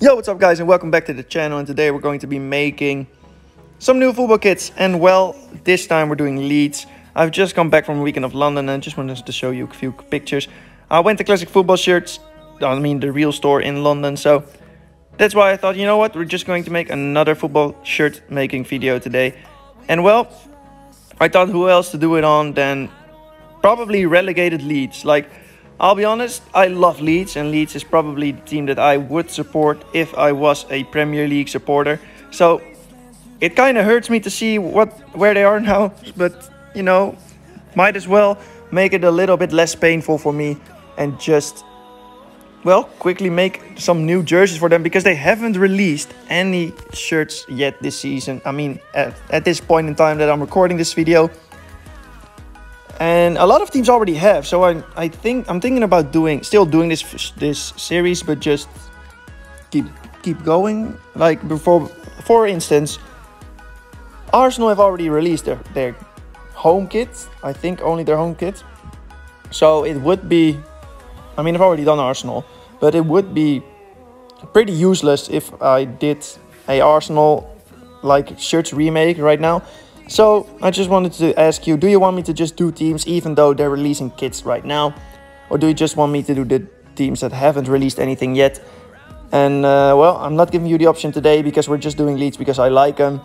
Yo, what's up guys, and welcome back to the channel. And today we're going to be making some new football kits. And well, this time we're doing Leeds. I've just come back from a weekend of London and just wanted to show you a few pictures. I went to Classic Football Shirts, the real store in London. So that's why I thought, you know what, we're just going to make another football shirt making video today. And well, I thought who else to do it on than probably relegated Leeds. Like, I'll be honest, I love Leeds, and Leeds is probably the team that I would support if I was a Premier League supporter. So it kind of hurts me to see where they are now, but you know, might as well make it a little bit less painful for me and just, well, quickly make some new jerseys for them, because they haven't released any shirts yet this season. I mean, at this point in time that I'm recording this video. And a lot of teams already have, so I'm thinking about still doing this series, but just keep going. Like before, for instance, Arsenal have already released their home kit. I think only their home kit. So it would be, I mean, I've already done Arsenal, but it would be pretty useless if I did a Arsenal like shirts remake right now. So I just wanted to ask you, do you want me to just do teams even though they're releasing kits right now? Or do you just want me to do the teams that haven't released anything yet? And well, I'm not giving you the option today because we're just doing Leeds because I like them.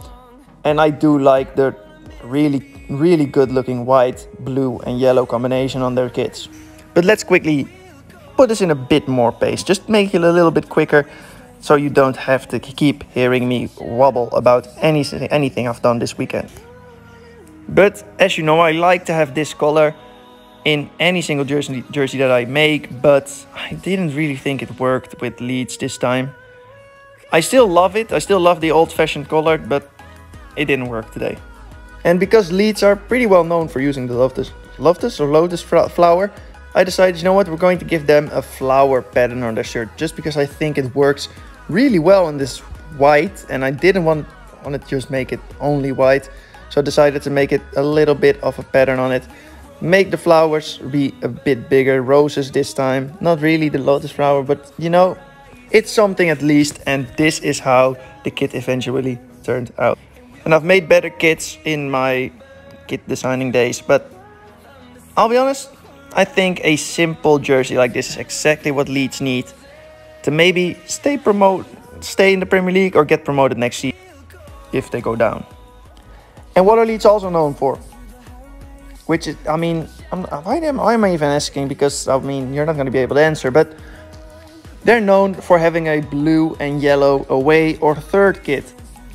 And I do like the really good looking white, blue and yellow combination on their kits. But let's quickly put this in a bit more pace. Just make it a little bit quicker, so you don't have to keep hearing me wobble about anything I've done this weekend. But as you know, I like to have this color in any single jersey that I make, but I didn't really think it worked with Leeds this time. I still love it, I still love the old-fashioned color, but it didn't work today. And because Leeds are pretty well known for using the lotus flower, I decided, you know what, we're going to give them a flower pattern on their shirt, just because I think it works really well in this white, and I didn't want to just make it only white. So I decided to make it a little bit of a pattern on it. Make the flowers be a bit bigger, roses this time. Not really the lotus flower, but you know, it's something at least. And this is how the kit eventually turned out. And I've made better kits in my kit designing days, but I'll be honest, I think a simple jersey like this is exactly what Leeds need to maybe stay in the Premier League or get promoted next season if they go down. And what are Leeds also known for? Which is, I mean, why am I even asking? Because, I mean, you're not going to be able to answer. But they're known for having a blue and yellow away or third kit.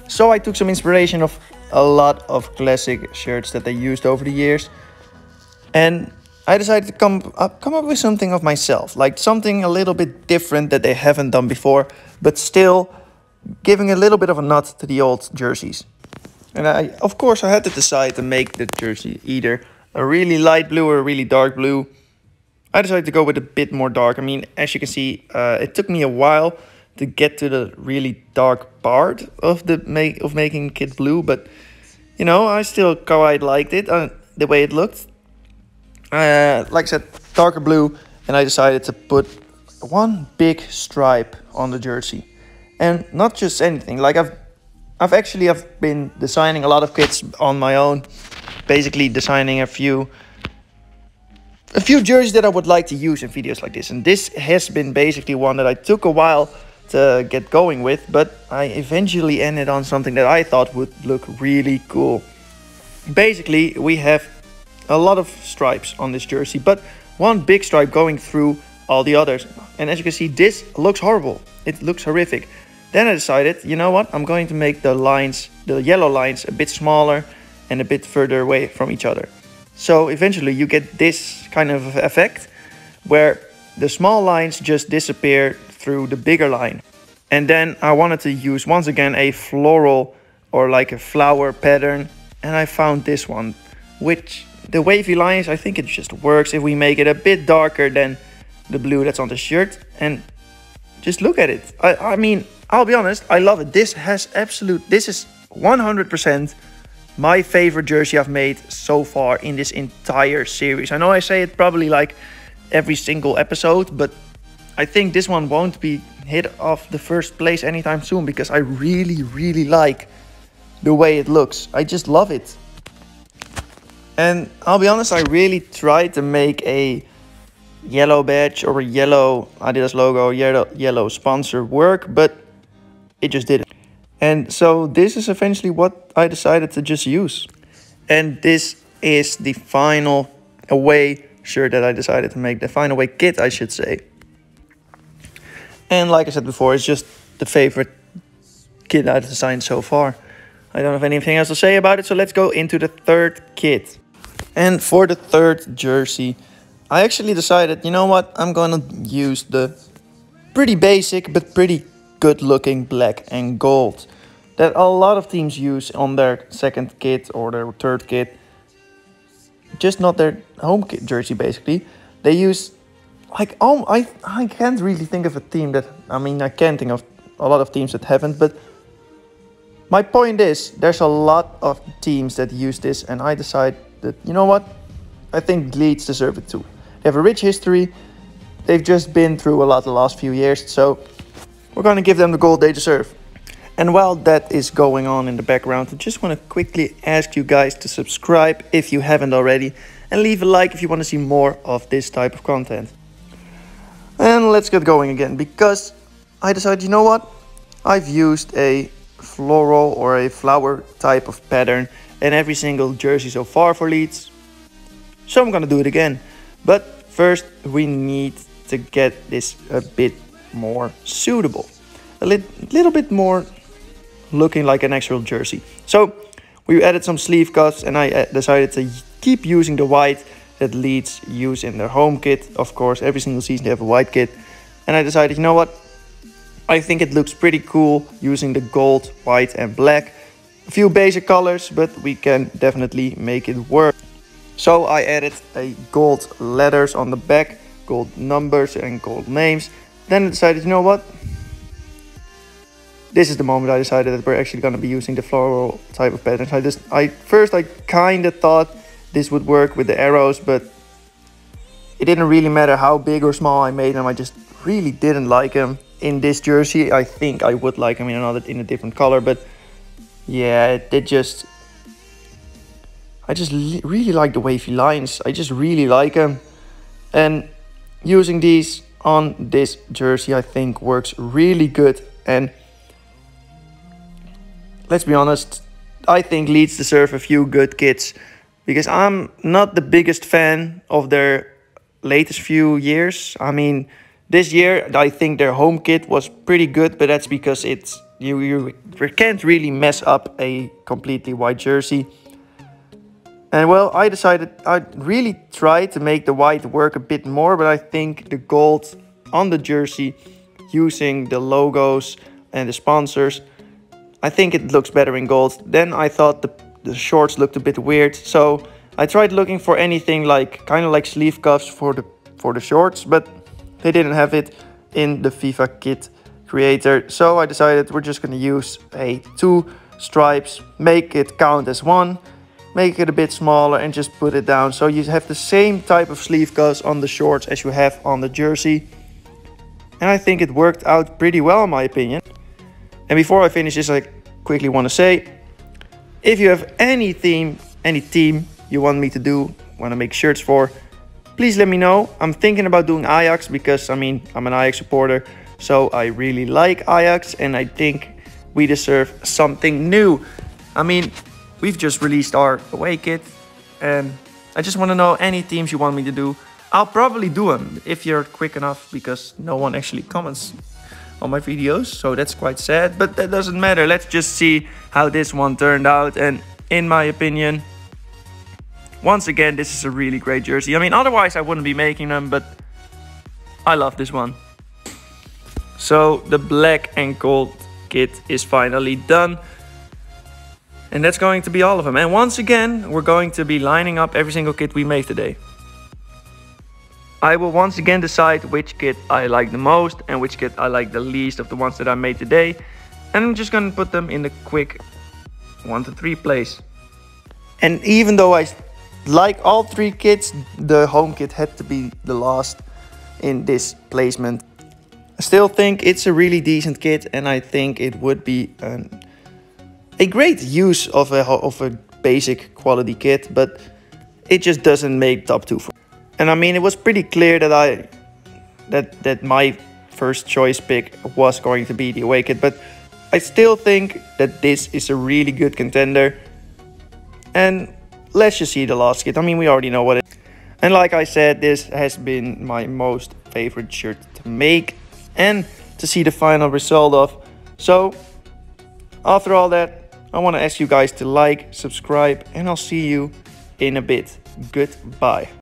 So I took some inspiration of a lot of classic shirts that they used over the years. And I decided to come up with something of myself. Like something a little bit different that they haven't done before, but still giving a little bit of a nod to the old jerseys. And of course, I had to decide to make the jersey either a really light blue or a really dark blue. I decided to go with a bit more dark. I mean, as you can see, it took me a while to get to the really dark part of making kit blue. But, you know, I still quite liked it, the way it looked. Like I said, darker blue. And I decided to put one big stripe on the jersey. And not just anything. Like I've been designing a lot of kits on my own, basically designing a few jerseys that I would like to use in videos like this. And this has been basically one that I took a while to get going with, but I eventually ended on something that I thought would look really cool. Basically, we have a lot of stripes on this jersey, but one big stripe going through all the others. And as you can see, this looks horrible. It looks horrific. Then I decided, you know what, I'm going to make the yellow lines a bit smaller and a bit further away from each other. So eventually you get this kind of effect where the small lines just disappear through the bigger line. And then I wanted to use once again a floral or like a flower pattern. And I found this one, which the wavy lines, I think it just works if we make it a bit darker than the blue that's on the shirt. And just look at it. I mean, I'll be honest, I love it. This is 100% my favorite jersey I've made so far in this entire series. I know I say it probably like every single episode, but I think this one won't be hit off the first place anytime soon, because I really like the way it looks. I just love it. And I'll be honest, I really tried to make a yellow badge or a yellow Adidas logo, yellow sponsor work, but it just didn't. And so this is eventually what I decided to just use. And this is the final away shirt that I decided to make, the final away kit, I should say. And like I said before, it's just the favorite kit I've designed so far. I don't have anything else to say about it, so let's go into the third kit. And for the third jersey, I actually decided, you know what, I'm gonna use the pretty basic but pretty good looking black and gold that a lot of teams use on their second kit or their third kit. Just not their home kit jersey, basically. They use, like, I can't really think of a team that, I can't think of a lot of teams that haven't, but my point is, there's a lot of teams that use this, and I decide that, you know what, I think Leeds deserve it too. They have a rich history, they've just been through a lot the last few years, so we're gonna give them the gold they deserve. And while that is going on in the background, I just want to quickly ask you guys to subscribe if you haven't already, and leave a like if you want to see more of this type of content. And let's get going again, because I decided, you know what, I've used a floral or a flower type of pattern in every single jersey so far for Leeds, so I'm gonna do it again. But first we need to get this a bit more suitable, a little bit more looking like an actual jersey. So we added some sleeve cuffs, and I decided to keep using the white that Leeds use in their home kit. Of course, every single season they have a white kit, and I decided, you know what, I think it looks pretty cool using the gold, white and black. A few basic colors, but we can definitely make it work. So I added a gold letters on the back, gold numbers and gold names. Then I decided, you know what, this is the moment I decided that we're actually going to be using the floral type of patterns. I kind of thought this would work with the arrows, but it didn't really matter how big or small I made them. I just really didn't like them in this jersey. I think I would like them in a different color, but yeah, I just really like the wavy lines. I just really like them, and using these on this jersey I think works really good. And let's be honest, I think Leeds deserve a few good kits, because I'm not the biggest fan of their latest few years. This year I think their home kit was pretty good, but that's because it's you can't really mess up a completely white jersey. And well, I decided I'd really try to make the white work a bit more, but I think the gold on the jersey, using the logos and the sponsors, I think it looks better in gold. Then I thought the shorts looked a bit weird, so I tried looking for anything like kind of like sleeve cuffs for the shorts, but they didn't have it in the FIFA kit creator. So I decided we're just going to use a 2 stripes, make it count as 1, make it a bit smaller, and just put it down. So you have the same type of sleeve cuffs on the shorts as you have on the jersey. And I think it worked out pretty well in my opinion. And before I finish this, I quickly want to say, if you have any team you want me to want to make shirts for, please let me know. I'm thinking about doing Ajax, because I'm an Ajax supporter, so I really like Ajax, and I think we deserve something new. We've just released our away kit, and I just want to know any teams you want me to do. I'll probably do them if you're quick enough, because no one actually comments on my videos, so that's quite sad, but that doesn't matter. Let's just see how this one turned out. And in my opinion, once again, this is a really great jersey. Otherwise I wouldn't be making them, but I love this one. So the black and gold kit is finally done, and that's going to be all of them. And once again, we're going to be lining up every single kit we make today. I will once again decide which kit I like the most and which kit I like the least of the ones that I made today. And I'm just going to put them in the quick 1 to 3 place. And even though I like all 3 kits, the home kit had to be the last in this placement. I still think it's a really decent kit, and I think it would be a great use of a basic quality kit, but it just doesn't make top 2 for me. And I mean, it was pretty clear that my first choice pick was going to be the away kit, but I still think that this is a really good contender. And let's just see the last kit. I mean, we already know what it is. And like I said, this has been my most favorite shirt to make and to see the final result of. So after all that, I want to ask you guys to like, subscribe, and I'll see you in a bit. Goodbye.